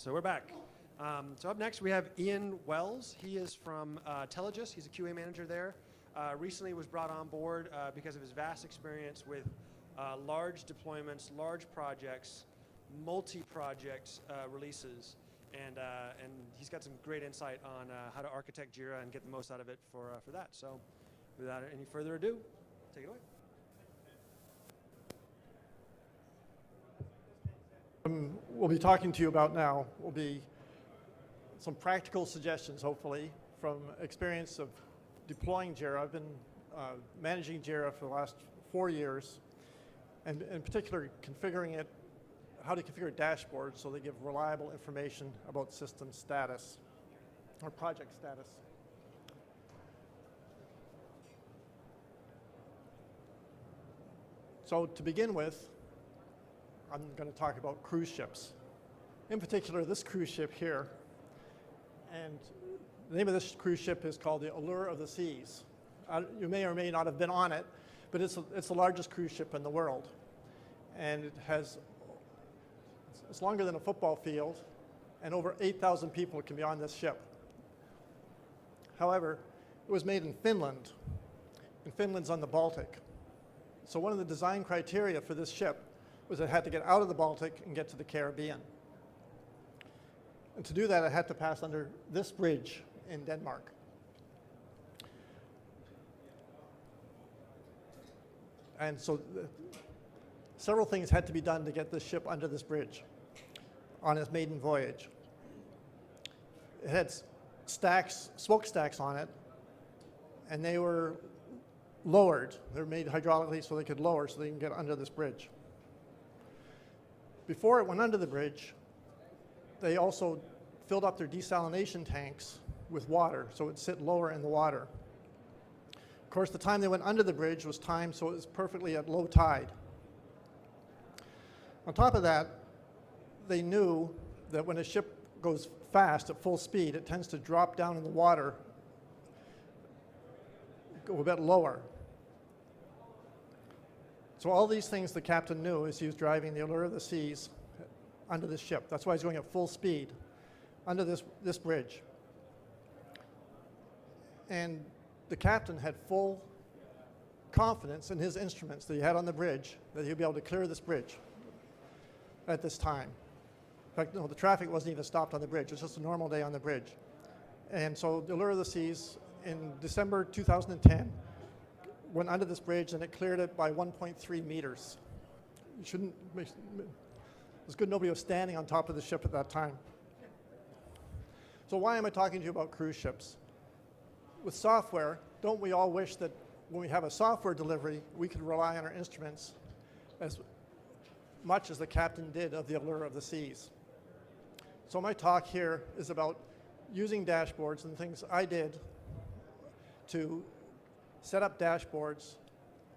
So we're back. So up next we have Ian Wells. He is from Telligis. He's a QA manager there. Recently was brought on board because of his vast experience with large deployments, large projects, multi-project releases, and he's got some great insight on how to architect JIRA and get the most out of it for that. So without any further ado, take it away. We'll be talking to you about now will be some practical suggestions, hopefully, from experience of deploying JIRA. I've been managing JIRA for the last 4 years, and in particular configuring it, how to configure dashboards so they give reliable information about system status or project status. So to begin with, I'm going to talk about cruise ships. In particular, this cruise ship here. And the name of this cruise ship is called the Allure of the Seas. You may or may not have been on it, but it's the largest cruise ship in the world. And it's longer than a football field, and over 8,000 people can be on this ship. However, it was made in Finland, and Finland's on the Baltic. So one of the design criteria for this ship was it had to get out of the Baltic and get to the Caribbean. And to do that, it had to pass under this bridge in Denmark. And so several things had to be done to get this ship under this bridge on its maiden voyage. It had smokestacks on it, and they were lowered. They were made hydraulically so they could lower so they can get under this bridge. Before it went under the bridge, they also filled up their desalination tanks with water so it would sit lower in the water. Of course, the time they went under the bridge was timed so it was perfectly at low tide. On top of that, they knew that when a ship goes fast at full speed, it tends to drop down in the water, go a bit lower. So all these things the captain knew as he was driving the Allure of the Seas under this ship. That's why he's going at full speed under this bridge. And the captain had full confidence in his instruments that he had on the bridge that he'd be able to clear this bridge at this time. In fact, no, the traffic wasn't even stopped on the bridge. It was just a normal day on the bridge. And so the Allure of the Seas in December 2010 went under this bridge and it cleared it by 1.3 meters. You shouldn't, it was good nobody was standing on top of the ship at that time. So why am I talking to you about cruise ships? With software, don't we all wish that when we have a software delivery, we could rely on our instruments as much as the captain did of the Allure of the Seas? So my talk here is about using dashboards and things I did to set up dashboards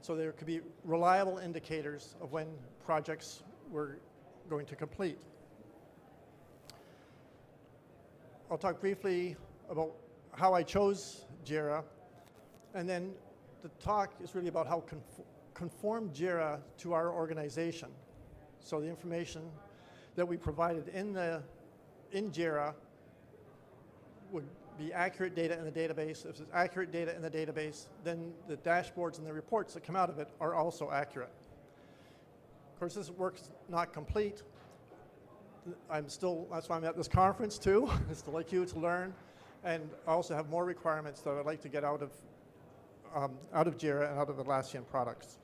so there could be reliable indicators of when projects were going to complete. I'll talk briefly about how I chose JIRA, and then the talk is really about how conform JIRA to our organization. So the information that we provided in JIRA would be accurate data in the database. If it's accurate data in the database, then the dashboards and the reports that come out of it are also accurate. Of course, this work's not complete. That's why I'm at this conference too, is to like you to learn, and I also have more requirements that I'd like to get out of JIRA and out of Atlassian products.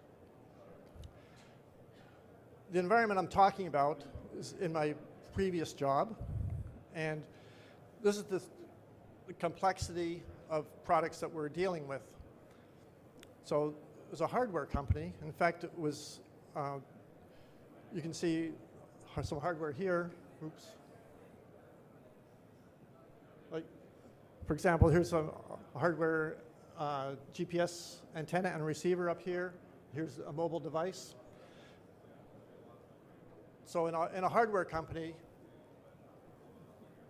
The environment I'm talking about is in my previous job, and this is the complexity of products that we're dealing with. So it was a hardware company. In fact, it was, you can see some hardware here. Oops. Like, for example, here's a hardware GPS antenna and receiver up here. Here's a mobile device. So in a hardware company,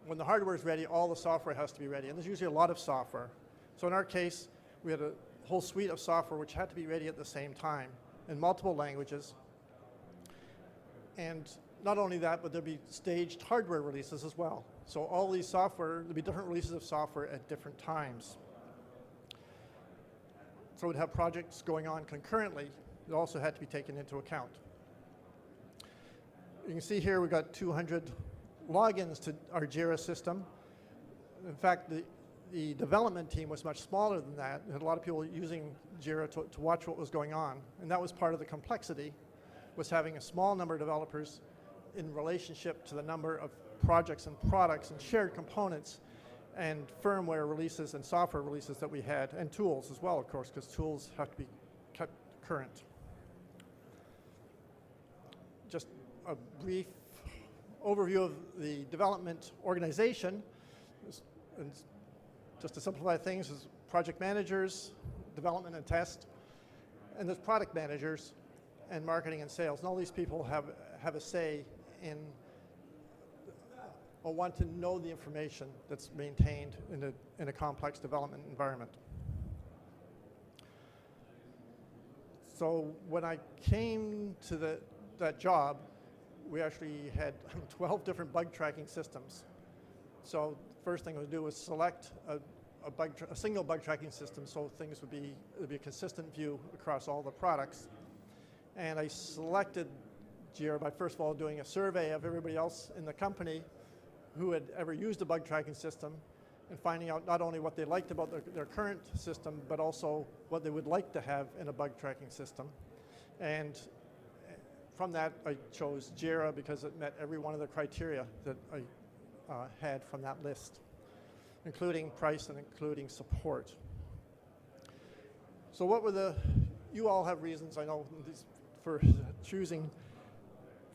when the hardware is ready, all the software has to be ready. And there's usually a lot of software. So in our case, we had a whole suite of software which had to be ready at the same time in multiple languages. And not only that, but there'd be staged hardware releases as well. So all these software, there'd be different releases of software at different times. So we'd have projects going on concurrently that also had to be taken into account. You can see here we've got 200 logins to our JIRA system. In fact, the development team was much smaller than that. We had a lot of people using JIRA to watch what was going on. And that was part of the complexity, was having a small number of developers in relationship to the number of projects and products and shared components and firmware releases and software releases that we had, and tools as well, of course, because tools have to be kept current. Just a brief overview of the development organization. And just to simplify things, is project managers, development and test, and there's product managers and marketing and sales. And all these people have a say in or want to know the information that's maintained in a complex development environment. So when I came to that job, we actually had 12 different bug tracking systems. So the first thing I would do was select a single bug tracking system, so things would be a consistent view across all the products. And I selected JIRA by first of all doing a survey of everybody else in the company who had ever used a bug tracking system, and finding out not only what they liked about their current system, but also what they would like to have in a bug tracking system. And from that, I chose JIRA because it met every one of the criteria that I had from that list, including price and including support. So what were you all have reasons, I know, for using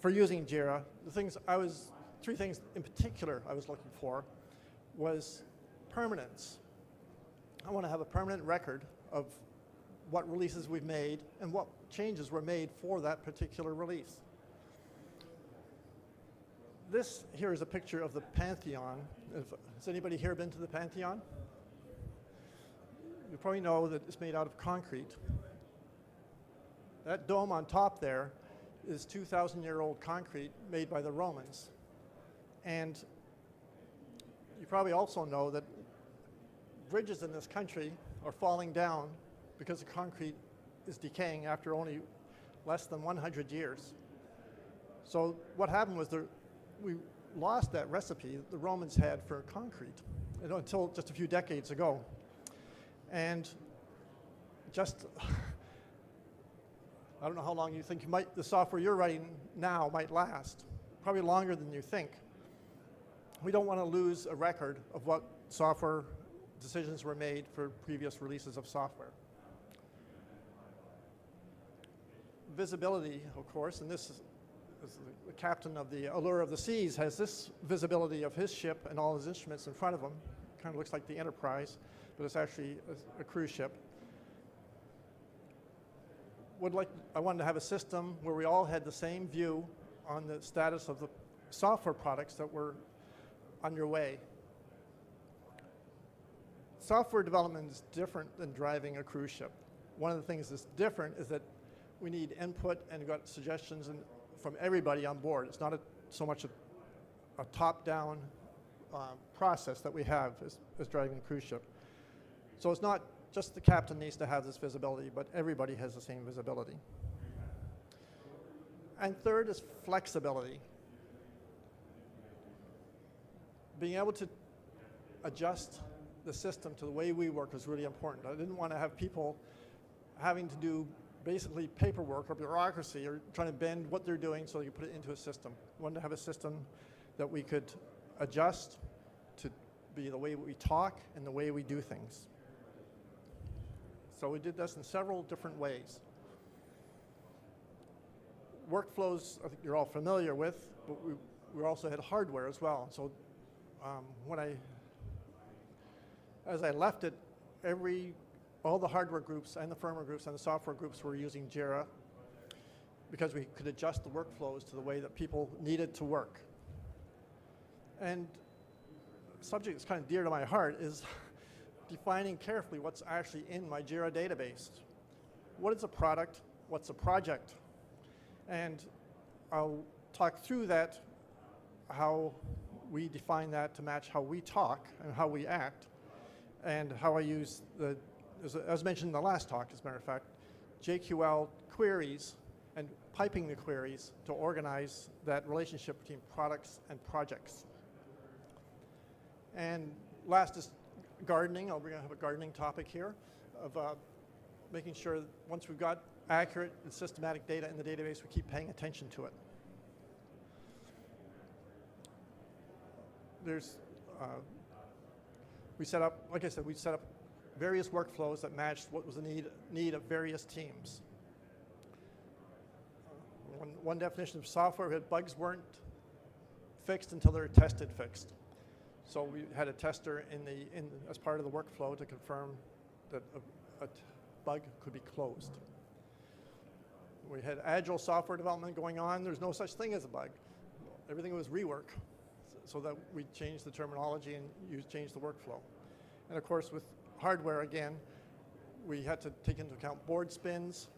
JIRA. Three things in particular I was looking for was permanence. I want to have a permanent record of what releases we've made and what changes were made for that particular release. This here is a picture of the Pantheon. Has anybody here been to the Pantheon? You probably know that it's made out of concrete. That dome on top there is 2,000-year-old concrete made by the Romans. And you probably also know that bridges in this country are falling down because the concrete is decaying after only less than 100 years. So what happened was we lost that recipe the Romans had for concrete until just a few decades ago. And just, I don't know how long you think the software you're writing now might last. Probably longer than you think. We don't want to lose a record of what software decisions were made for previous releases of software. Visibility, of course, and this is the captain of the Allure of the Seas has this visibility of his ship and all his instruments in front of him. Kind of looks like the Enterprise, but it's actually a cruise ship. I wanted to have a system where we all had the same view on the status of the software products that were underway. Software development is different than driving a cruise ship. One of the things that's different is that we need input and got suggestions from everybody on board. It's not so much a top-down process that we have as driving a cruise ship. So it's not just the captain needs to have this visibility, but everybody has the same visibility. And third is flexibility. Being able to adjust the system to the way we work is really important. I didn't want to have people having to do basically paperwork or bureaucracy or trying to bend what they're doing so you put it into a system. I wanted to have a system that we could adjust to be the way we talk and the way we do things. So we did this in several different ways. Workflows, I think you're all familiar with, but we also had hardware as well. So as I left it, all the hardware groups and the firmware groups and the software groups were using JIRA because we could adjust the workflows to the way that people needed to work. And a subject that's kind of dear to my heart is defining carefully what's actually in my JIRA database. What is a product? What's a project? And I'll talk through that, how we define that to match how we talk and how we act, and how I use the, as mentioned in the last talk, as a matter of fact, JQL queries and piping the queries to organize that relationship between products and projects. And last is gardening. We're going to have a gardening topic here of making sure that once we've got accurate and systematic data in the database, we keep paying attention to it. There's, we set up, like I said, we set up various workflows that matched what was the need of various teams. One definition of software, we had bugs weren't fixed until they were tested fixed. So we had a tester as part of the workflow to confirm that a bug could be closed. We had agile software development going on. There's no such thing as a bug. Everything was rework, so that we changed the terminology and changed the workflow. And of course, with hardware, again, we had to take into account board spins.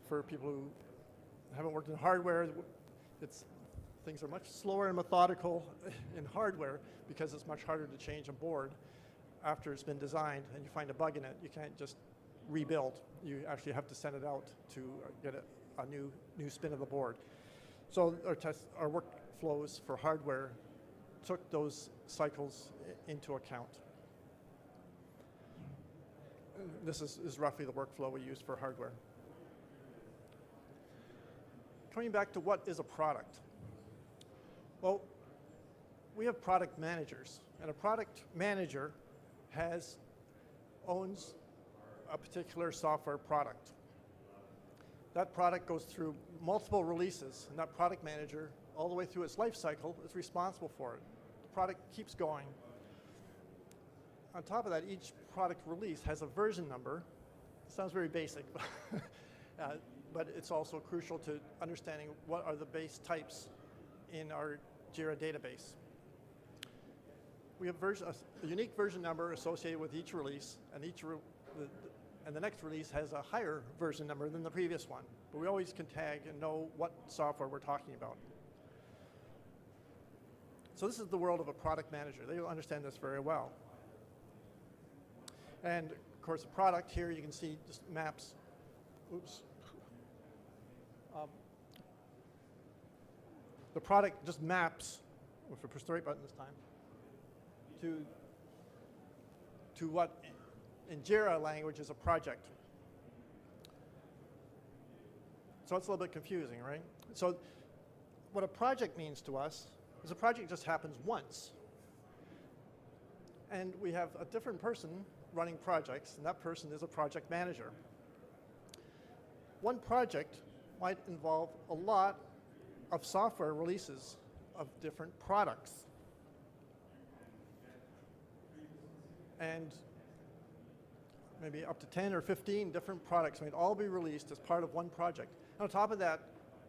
For people who haven't worked in hardware, things are much slower and methodical in hardware because it's much harder to change a board after it's been designed and you find a bug in it. You can't just rebuild. You actually have to send it out to get a new spin of the board. So our workflows for hardware took those cycles into account. This is roughly the workflow we use for hardware. Coming back to what is a product. Well, we have product managers, and a product manager owns a particular software product. That product goes through multiple releases, and that product manager, all the way through its life cycle, is responsible for it. The product keeps going. On top of that, each product release has a version number. It sounds very basic, but it's also crucial to understanding what are the base types in our JIRA database. We have a unique version number associated with each release, and the next release has a higher version number than the previous one. But we always can tag and know what software we're talking about. So this is the world of a product manager. They will understand this very well. And of course, a product here you can see just maps. Oops. The product just maps, if I push the right button this time, to what in JIRA language is a project. So it's a little bit confusing, right? So what a project means to us is a project just happens once. And we have a different person running projects, and that person is a project manager. One project might involve a lot of software releases of different products. And maybe up to 10 or 15 different products might all be released as part of one project. And on top of that,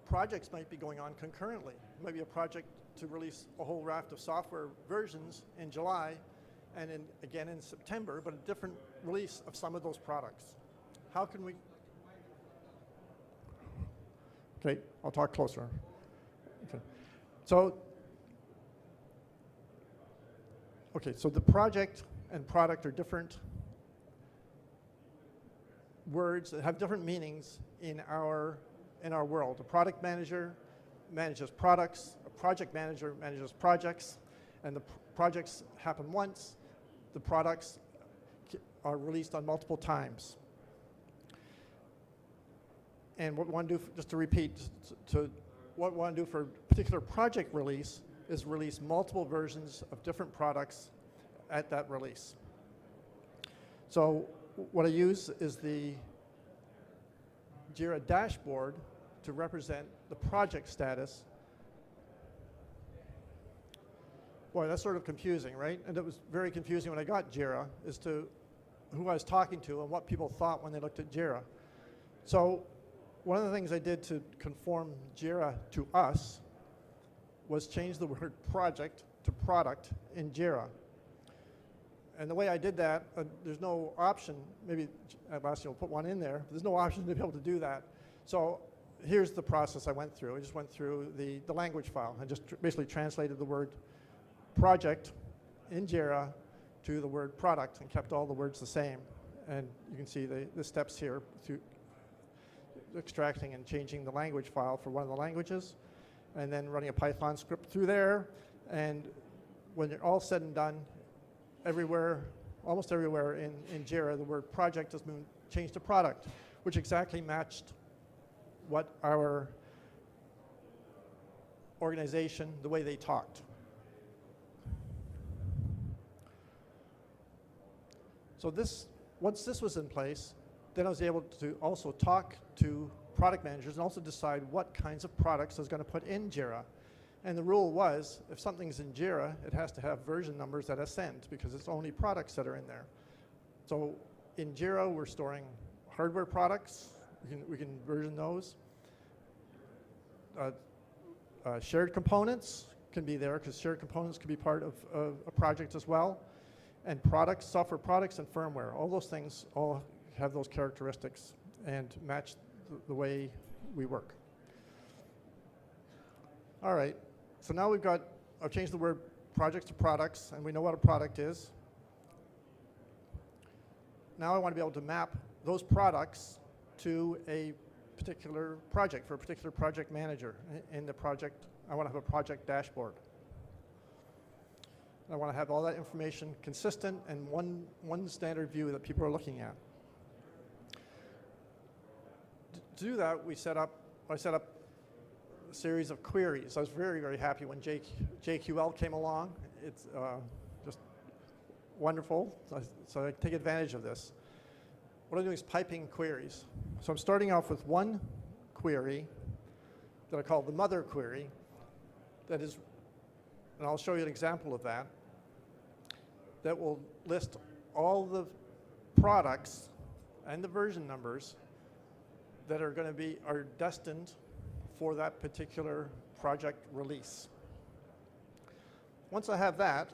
projects might be going on concurrently. It might be a project to release a whole raft of software versions in July, and again in September, but a different release of some of those products. How can we? Okay, I'll talk closer. Okay, so the project and product are different words that have different meanings in our world. A product manager manages products, a project manager manages projects, and the projects happen once. The products are released on multiple times. And what we want to do, just to repeat, what we want to do for a particular project release is release multiple versions of different products at that release. So what I use is the JIRA dashboard to represent the project status. Boy, that's sort of confusing, right? And it was very confusing when I got JIRA as to who I was talking to and what people thought when they looked at JIRA. So one of the things I did to conform JIRA to us was change the word project to product in JIRA. And the way I did that, there's no option, maybe Atlassian will put one in there, but there's no option to be able to do that. So here's the process I went through. I just went through the language file. I just basically translated the word project in JIRA to the word product and kept all the words the same. And you can see the steps here through extracting and changing the language file for one of the languages, and then running a Python script through there. And when you're all said and done, everywhere, almost everywhere in JIRA, the word project has been changed to product, which exactly matched what our organization, the way they talked. So once this was in place, then I was able to also talk to product managers and also decide what kinds of products I was going to put in JIRA. And the rule was, if something's in JIRA, it has to have version numbers that ascend, because it's only products that are in there. So in JIRA, we're storing hardware products. We can version those. Shared components can be there, because shared components can be part of a project as well. And products, software products, and firmware. All those things all have those characteristics and match the way we work. All right, so now I've changed the word projects to products, and we know what a product is. Now I want to be able to map those products to a particular project, for a particular project manager. In the project, I want to have a project dashboard. I want to have all that information consistent and one standard view that people are looking at. To do that, I set up a series of queries. I was very, very happy when JQL came along. It's just wonderful, so I take advantage of this. What I'm doing is piping queries. So I'm starting off with one query that I call the mother query that is, and I'll show you an example of that, that will list all the products and the version numbers that are going to are destined for that particular project release. Once I have that,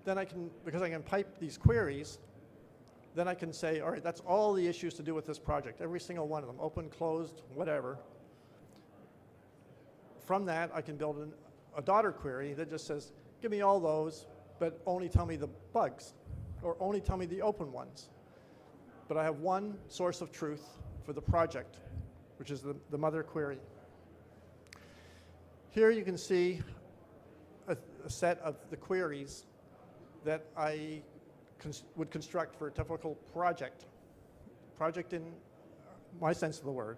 then because I can pipe these queries, then I can say, all right, that's all the issues to do with this project, every single one of them, open, closed, whatever. From that, I can build a daughter query that just says, give me all those, but only tell me the bugs, or only tell me the open ones. But I have one source of truth for the project, which is the mother query. Here you can see a set of the queries that I would construct for a typical project in my sense of the word.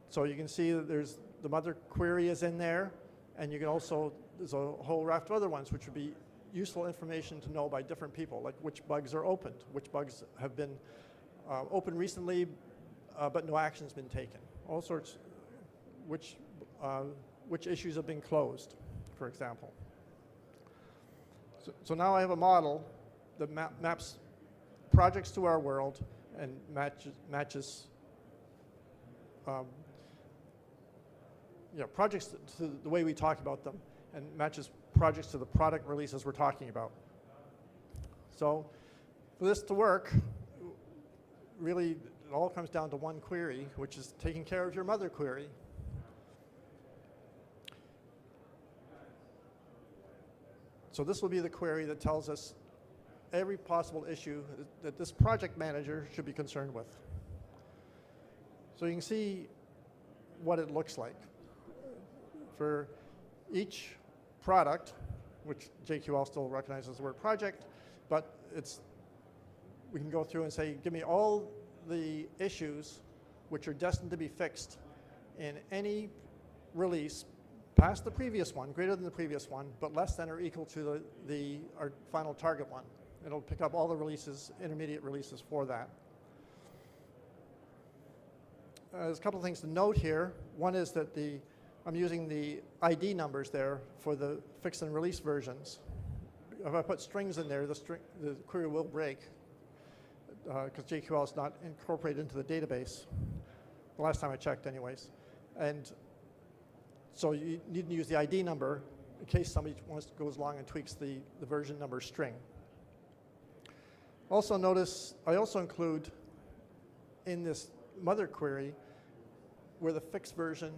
So you can see that there's the mother query is in there, and you can also, there's a whole raft of other ones which would be useful information to know by different people, like which bugs are opened, which bugs have been opened recently, but no action's been taken. All sorts, which issues have been closed, for example. So now I have a model that maps projects to our world and matches projects to the way we talk about them, and matches projects to the product releases we're talking about. So for this to work, really it all comes down to one query, which is taking care of your mother query. So this will be the query that tells us every possible issue that this project manager should be concerned with. So you can see what it looks like. For each product, which JQL still recognizes the word project, but we can go through and say, give me all the issues which are destined to be fixed in any release past the previous one, greater than the previous one, but less than or equal to our final target one. It'll pick up all the releases, intermediate releases for that. There's a couple of things to note here. One is that I'm using the ID numbers there for the fix and release versions. If I put strings in there, the query will break because JQL is not incorporated into the database. The last time I checked anyways. And so you need to use the ID number in case somebody goes along and tweaks the version number string. Also notice, I also include in this mother query where the fixed version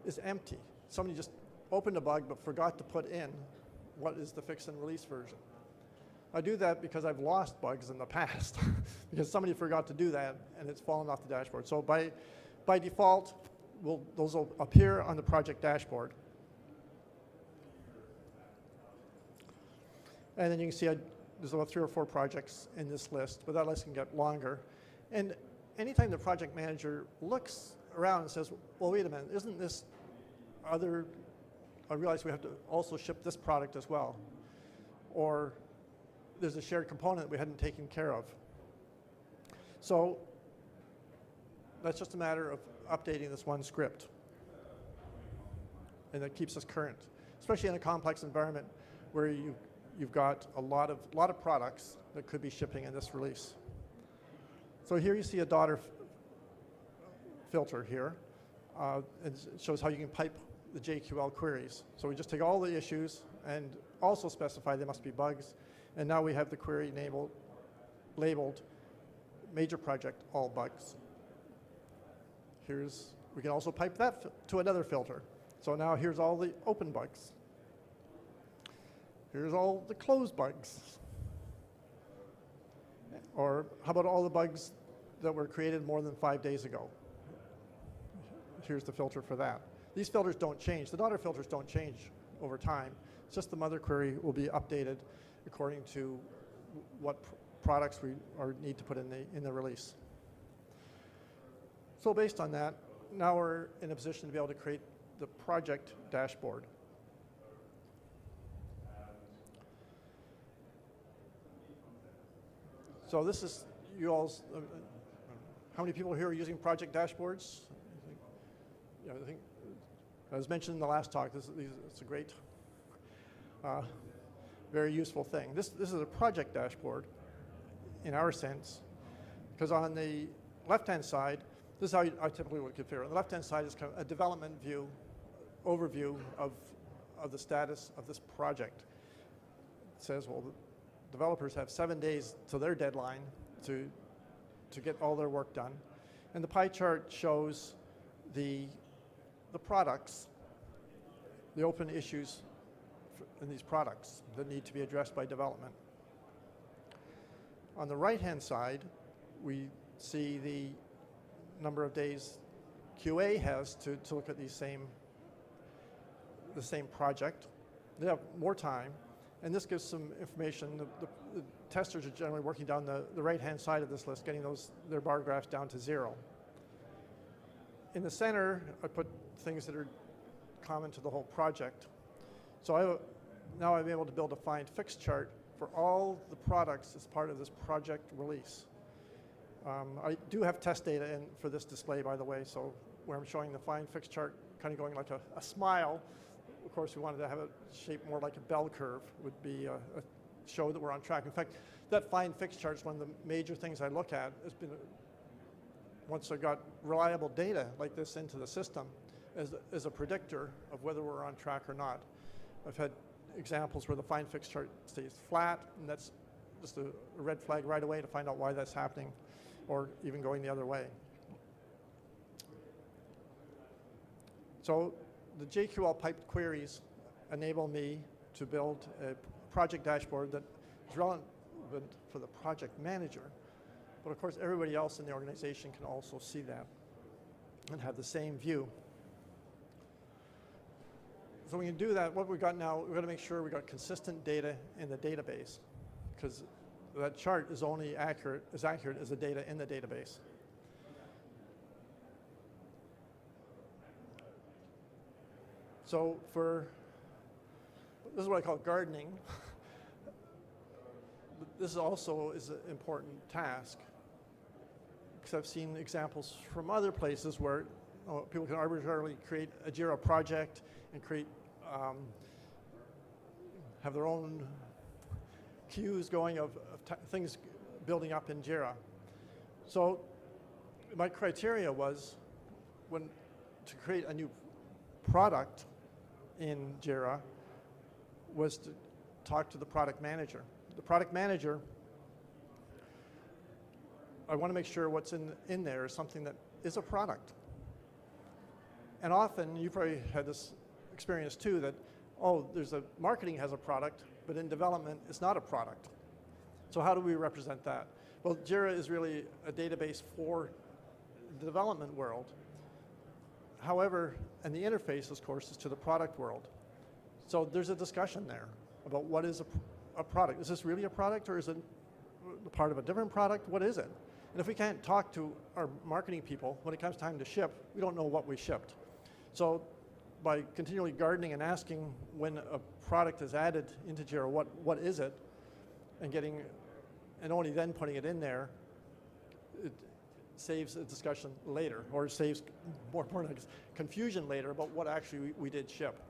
is empty. Somebody just opened a bug but forgot to put in what is the fixed and release version. I do that because I've lost bugs in the past because somebody forgot to do that and it's fallen off the dashboard. So by default, those will appear on the project dashboard. And then you can see there's about 3 or 4 projects in this list, but that list can get longer. And anytime the project manager looks around and says, well, wait a minute, isn't this other, I realize we have to also ship this product as well. Or there's a shared component we hadn't taken care of. So that's just a matter of updating this one script. And that keeps us current, especially in a complex environment where you've got a lot of products that could be shipping in this release. So here you see a daughter filter here. It shows how you can pipe the JQL queries. So we just take all the issues and also specify they must be bugs. And now we have the query labeled major project, all bugs. We can also pipe that to another filter. So now here's all the open bugs. Here's all the closed bugs. Or how about all the bugs that were created more than 5 days ago? Here's the filter for that. These filters don't change. The daughter filters don't change over time. It's just the mother query will be updated according to what products we need to put in the release. So based on that, now we're in a position to be able to create the project dashboard. So this is you all's, how many people here are using project dashboards? Yeah, I think, as mentioned in the last talk, it's a great, very useful thing. This is a project dashboard in our sense, because on the left-hand side, this is how I typically would configure it. On the left-hand side is kind of a development view, overview of the status of this project. It says, well, the developers have 7 days to their deadline to get all their work done. And the pie chart shows the products, the open issues in these products that need to be addressed by development. On the right-hand side, we see the number of days QA has to look at the same project. They have more time, and this gives some information. The testers are generally working down the right-hand side of this list, getting their bar graphs down to 0. In the center, I put things that are common to the whole project. So now I'm able to build a find fix chart for all the products as part of this project release. I do have test data in for this display, by the way, so where I'm showing the find fix chart kind of going like a smile. Of course, we wanted to have it shaped more like a bell curve, would be a show that we're on track. In fact, that find fix chart is one of the major things I look at. It's been, once I got reliable data like this into the system, as a predictor of whether we're on track or not. I've had examples where the find fix chart stays flat, and that's just a red flag right away to find out why that's happening, or even going the other way. So the JQL piped queries enable me to build a project dashboard that is relevant for the project manager, but of course everybody else in the organization can also see that and have the same view. So we can do that. What we've got now, we've got to make sure we've got consistent data in the database, because that chart is only accurate as the data in the database. So this is what I call gardening. This also is an important task, because I've seen examples from other places where people can arbitrarily create a JIRA project and have their own queues going of things building up in JIRA. So my criteria was, to create a new product in JIRA, was to talk to the product manager. The product manager, I want to make sure what's in there is something that is a product. And often, you probably had this experience too, that, oh, marketing has a product, but in development, it's not a product. So how do we represent that? Well, JIRA is really a database for the development world. However, and the interface, of course, is to the product world. So there's a discussion there about what is a product. Is this really a product, or is it part of a different product? What is it? And if we can't talk to our marketing people when it comes time to ship, we don't know what we shipped. So by continually gardening and asking when a product is added into JIRA, what is it, and only then putting it in there, it saves a discussion later, or saves, more importantly, confusion later about what actually we did ship.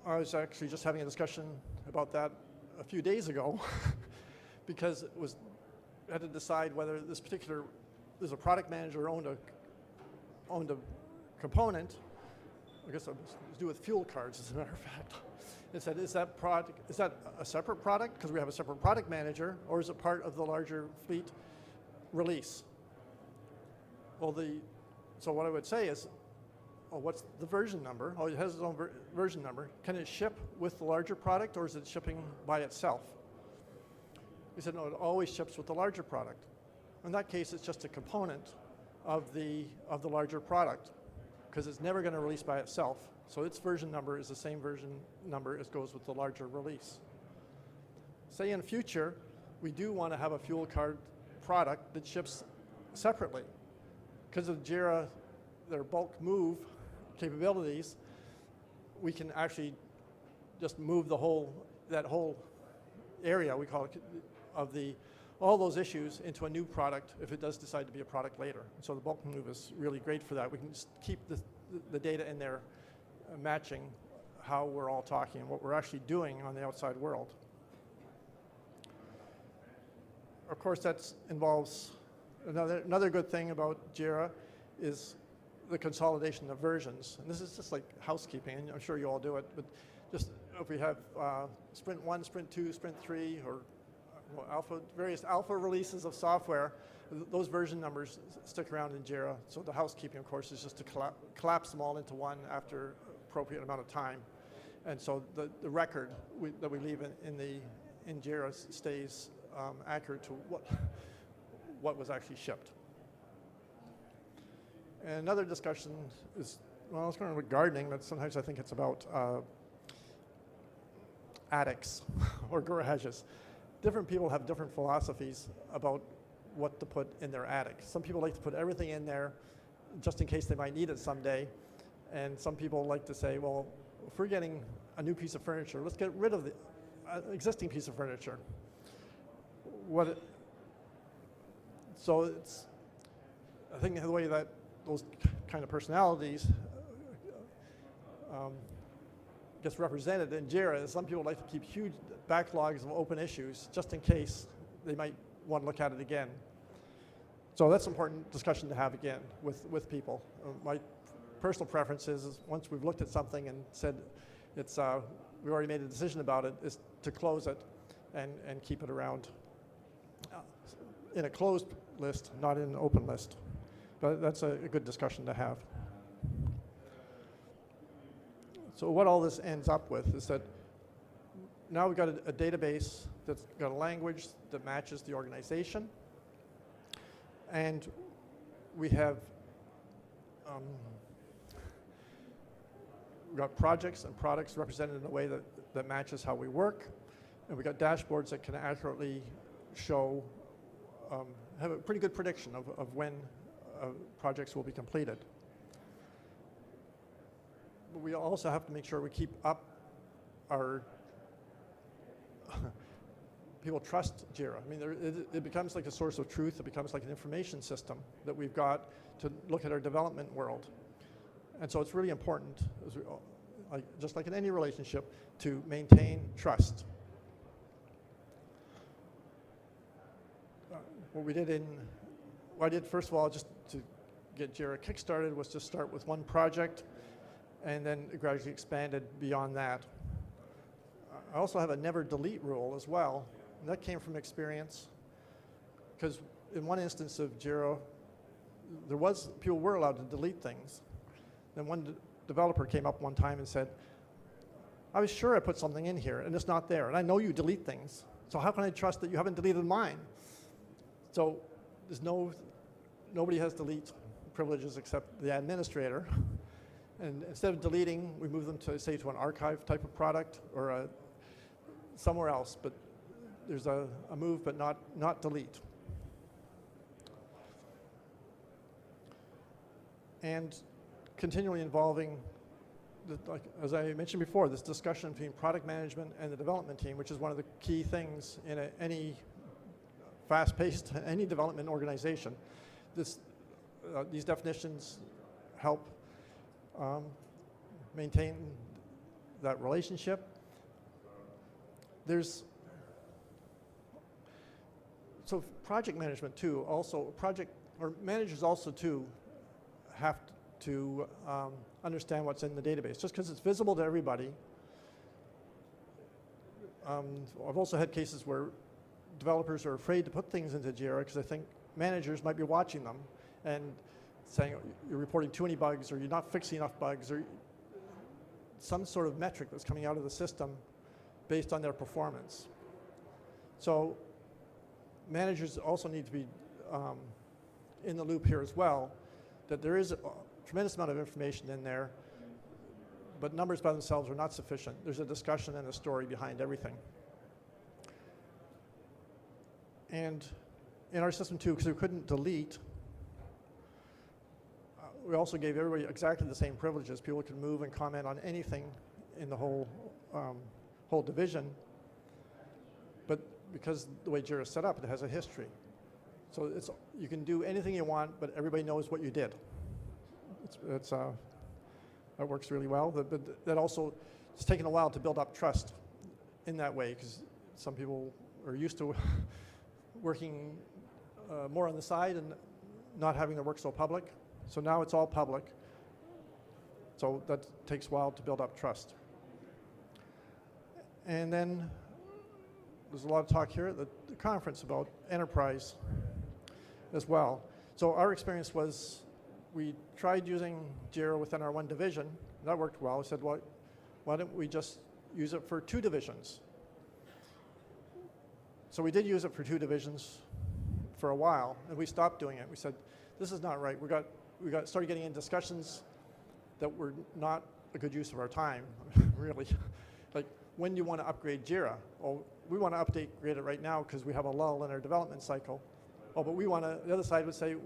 I was actually just having a discussion about that a few days ago because had to decide whether there's a product manager owned a component. I guess it was to do with fuel cards, as a matter of fact. It said, is that a separate product because we have a separate product manager, or is it part of the larger fleet release? Well, so what I would say is, oh, what's the version number? Oh, it has its own version number. Can it ship with the larger product, or is it shipping by itself? He said, no, it always ships with the larger product. In that case, it's just a component of the larger product, because it's never going to release by itself. So its version number is the same version number as goes with the larger release. Say in future, we do want to have a fuel card product that ships separately. Because of JIRA, their bulk move capabilities, we can actually just move that whole area, we call it, of all those issues into a new product if it does decide to be a product later. And so the bulk move is really great for that. We can just keep the data in there matching how we're all talking and what we're actually doing on the outside world. Of course, that involves another good thing about JIRA is the consolidation of versions. And this is just like housekeeping, and I'm sure you all do it, but just if we have sprint 1, sprint 2, sprint 3, or various alpha releases of software, those version numbers stick around in JIRA. So the housekeeping, of course, is just to collapse them all into one after appropriate amount of time. And so the record that we leave in JIRA stays accurate to what was actually shipped. And another discussion is, well, it's going with gardening, but sometimes I think it's about attics or garages. Different people have different philosophies about what to put in their attic. Some people like to put everything in there just in case they might need it someday. And some people like to say, well, if we're getting a new piece of furniture, let's get rid of the existing piece of furniture. So it's, I think the way that those kind of personalities gets represented in JIRA is some people like to keep huge backlogs of open issues just in case they might want to look at it again. So that's an important discussion to have again with people. My personal preference is once we've looked at something and said we already made a decision about it, is to close it and keep it around in a closed list, not in an open list. But that's a good discussion to have. So what all this ends up with is that now we've got a database that's got a language that matches the organization, and we have we've got projects and products represented in a way that matches how we work, and we've got dashboards that can accurately show, have a pretty good prediction of when projects will be completed. But we also have to make sure we keep up our people trust JIRA. I mean, it becomes like a source of truth. It becomes like an information system that we've got to look at our development world. And so it's really important, just like in any relationship, to maintain trust. What I did first of all, just to get JIRA kickstarted, was to start with one project, and then it gradually expanded beyond that. I also have a never delete rule as well, and that came from experience, because in one instance of JIRA, people were allowed to delete things. Then one developer came up one time and said, I was sure I put something in here and it's not there, and I know you delete things, so how can I trust that you haven't deleted mine? So there's nobody has delete privileges except the administrator. And instead of deleting, we move them to, say, to an archive type of product or somewhere else, but there's a move, but not delete. And continually involving, like, as I mentioned before, this discussion between product management and the development team, which is one of the key things in any fast-paced, any development organization. These definitions help maintain that relationship. So project management too, also managers also too have to understand what's in the database. Just because it's visible to everybody. I've also had cases where developers are afraid to put things into JIRA because they think managers might be watching them and saying you're reporting too many bugs, or you're not fixing enough bugs, or some sort of metric that's coming out of the system based on their performance. So managers also need to be in the loop here as well, that there is a tremendous amount of information in there, but numbers by themselves are not sufficient. There's a discussion and a story behind everything. And in our system too, because we couldn't delete, we also gave everybody exactly the same privileges. People could move and comment on anything in the whole division, but because the way JIRA is set up, it has a history. So you can do anything you want, but everybody knows what you did. That works really well. But that also, it's taken a while to build up trust in that way, because some people are used to working more on the side and not having their work so public. So now it's all public. So that takes a while to build up trust. And then there's a lot of talk here at the conference about enterprise as well. So our experience was we tried using JIRA within our one division. That worked well. We said, well, why don't we just use it for 2 divisions? So we did use it for 2 divisions for a while, and we stopped doing it. We said, this is not right. We started getting in discussions that were not a good use of our time, really. Like, when do you want to upgrade JIRA? Oh, we want to upgrade it right now because we have a lull in our development cycle. Oh, but we want to, the other side would say,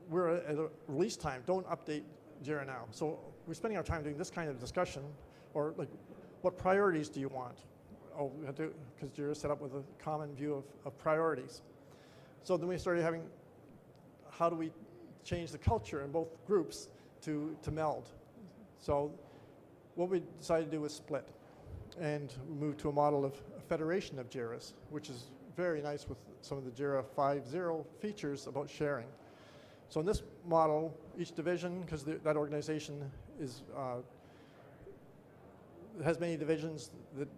we're at a release time, don't update JIRA now. So we're spending our time doing this kind of discussion, or like, what priorities do you want? Oh, we have to, because JIRA is set up with a common view of priorities. So then we started having, how do we change the culture in both groups to meld? So what we decided to do was split, and we moved to a model of a federation of JIRAs, which is very nice with some of the JIRA 5.0 features about sharing. So in this model, each division, because that organization has many divisions that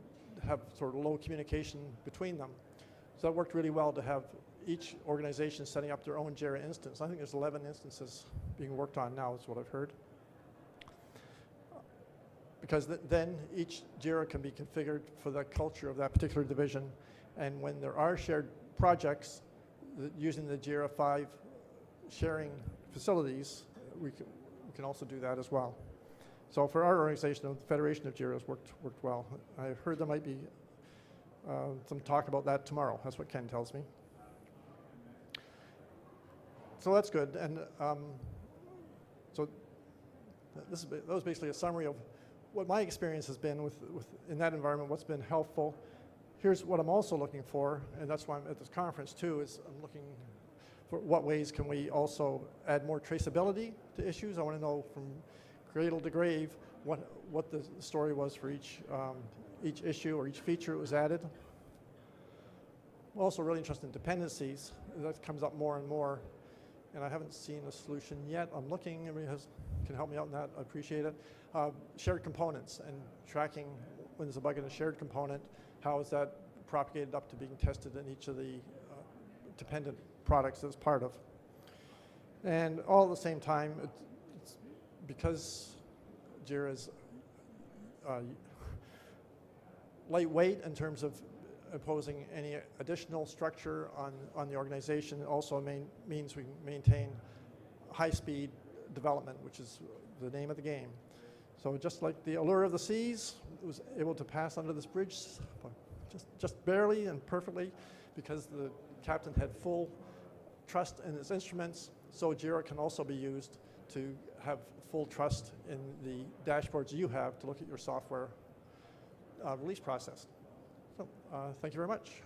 have sort of low communication between them. So that worked really well to have each organization setting up their own JIRA instance. I think there's 11 instances being worked on now, is what I've heard. Because then each JIRA can be configured for the culture of that particular division. And when there are shared projects using the JIRA 5 sharing facilities, we can also do that as well. So for our organization, the Federation of JIRAs worked well. I've heard there might be some talk about that tomorrow. That's what Ken tells me. So that's good. And so that was basically a summary of what my experience has been in that environment, what's been helpful. Here's what I'm also looking for, and that's why I'm at this conference too, is I'm looking for what ways can we also add more traceability to issues. I want to know from cradle to grave what the story was for each issue or each feature that was added. I'm also really interested in dependencies. That comes up more and more, and I haven't seen a solution yet. I'm looking. Everybody can help me out in that. I appreciate it. Shared components and tracking when there's a bug in a shared component. How is that propagated up to being tested in each of the dependent products that it's part of? And all at the same time, it's because JIRA is lightweight in terms of imposing any additional structure on the organization. It also means we maintain high-speed development, which is the name of the game. So just like the Allure of the Seas, it was able to pass under this bridge just barely and perfectly because the captain had full trust in his instruments. So JIRA can also be used to have full trust in the dashboards you have to look at your software release process. So thank you very much.